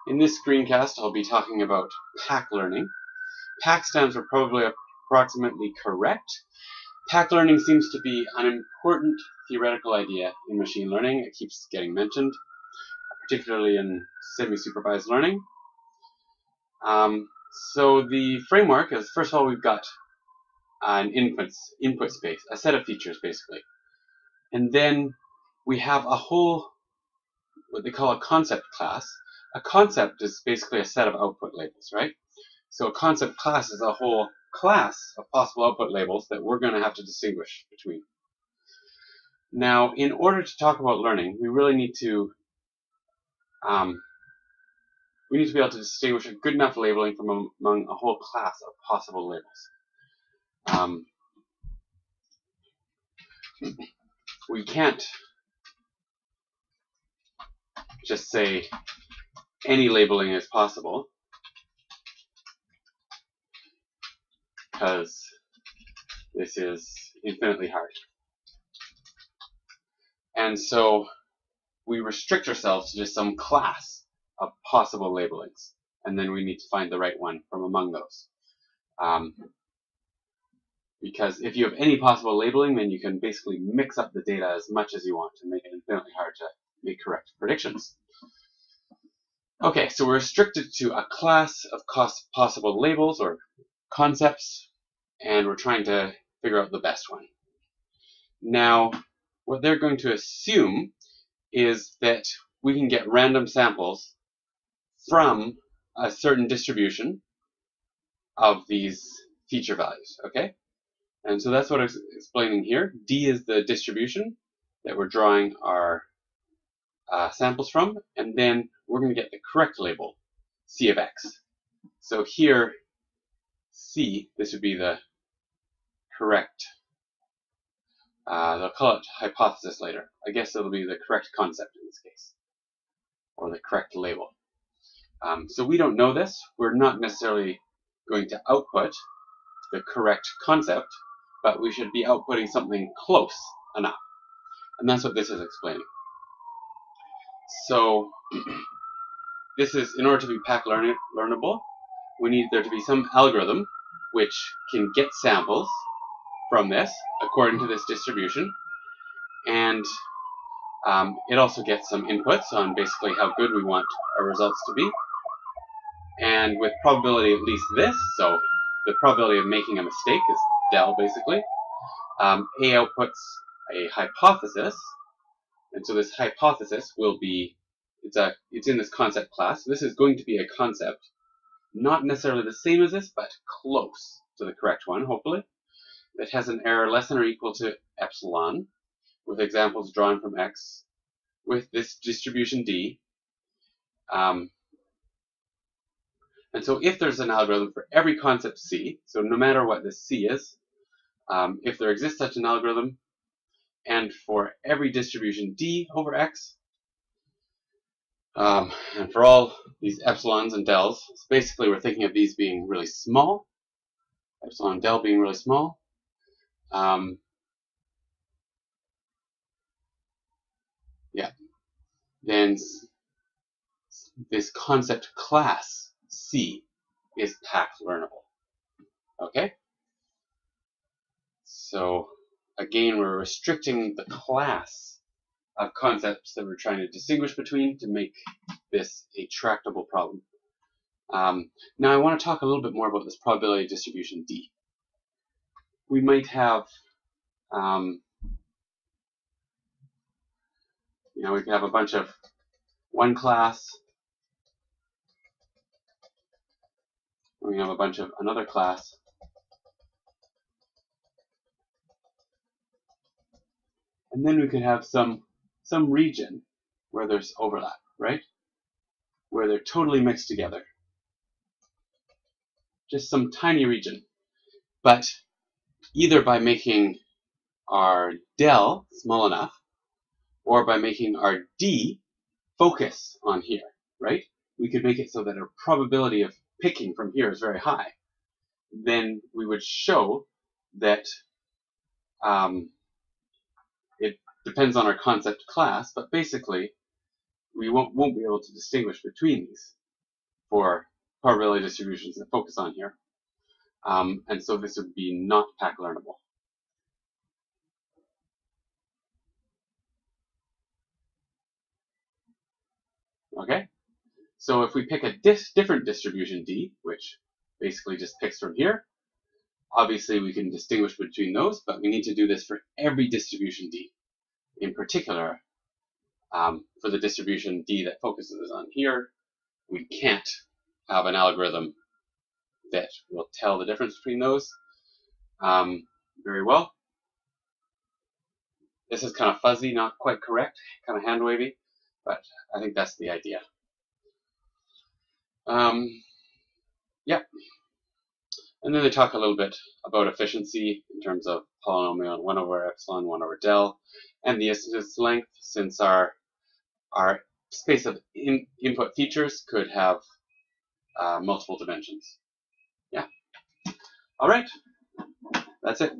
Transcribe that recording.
In this screencast, I'll be talking about PAC learning. PAC stands for probably approximately correct. PAC learning seems to be an important theoretical idea in machine learning. It keeps getting mentioned, particularly in semi-supervised learning. So the framework is, first of all, we've got an input space, a set of features basically. And then we have a whole, what they call a concept class. A concept is basically a set of output labels, right? So a concept class is a whole class of possible output labels that we're going to have to distinguish between. Now, in order to talk about learning, we really need to be able to distinguish a good enough labeling from among a whole class of possible labels. We can't just say any labeling is possible, because this is infinitely hard. And so we restrict ourselves to just some class of possible labelings, and then we need to find the right one from among those. Because if you have any possible labeling, then you can basically mix up the data as much as you want and make it infinitely hard to make correct predictions. Okay, so we're restricted to a class of possible labels or concepts, and we're trying to figure out the best one. Now, what they're going to assume is that we can get random samples from a certain distribution of these feature values, okay? And so that's what I'm explaining here. D is the distribution that we're drawing our samples from, and then we're going to get the correct label, C of X. So here, C, this would be the correct, they'll call it hypothesis later. I guess it'll be the correct concept in this case, or the correct label. So we don't know this. We're not necessarily going to output the correct concept, but we should be outputting something close enough. And that's what this is explaining. So this is, in order to be PAC learnable, we need there to be some algorithm which can get samples from this according to this distribution, and it also gets some inputs on basically how good we want our results to be, and with probability at least this, so the probability of making a mistake is del basically. A outputs a hypothesis, and so this hypothesis will be, it's in this concept class. This is going to be a concept, not necessarily the same as this, but close to the correct one, hopefully. It has an error less than or equal to epsilon, with examples drawn from X, with this distribution D. And so if there's an algorithm for every concept C, so no matter what this C is, if there exists such an algorithm, and for every distribution D over X, and for all these epsilons and dels, so basically we're thinking of these being really small, epsilon and del being really small. Then this concept class C is PAC learnable. Okay? So again, we're restricting the class of concepts that we're trying to distinguish between to make this a tractable problem. Now I want to talk a little bit more about this probability distribution D. We might have, we can have a bunch of one class, we have a bunch of another class, and then we could have some region where there's overlap, right? Where they're totally mixed together. Just some tiny region. But either by making our del small enough, or by making our D focus on here, right? We could make it so that our probability of picking from here is very high. Then we would show that it depends on our concept class, but basically we won't be able to distinguish between these. for probability distributions that focus on here. And so this would be not PAC learnable. Okay, so if we pick a different distribution D, which basically just picks from here, obviously we can distinguish between those, but we need to do this for every distribution D. In particular, for the distribution D that focuses on here, we can't have an algorithm that will tell the difference between those very well. This is kind of fuzzy, not quite correct, kind of hand wavy, but I think that's the idea. Yeah. And then they talk a little bit about efficiency in terms of polynomial 1 over epsilon, 1 over del, and the instance length, since our space of input features could have multiple dimensions. Yeah. All right. That's it.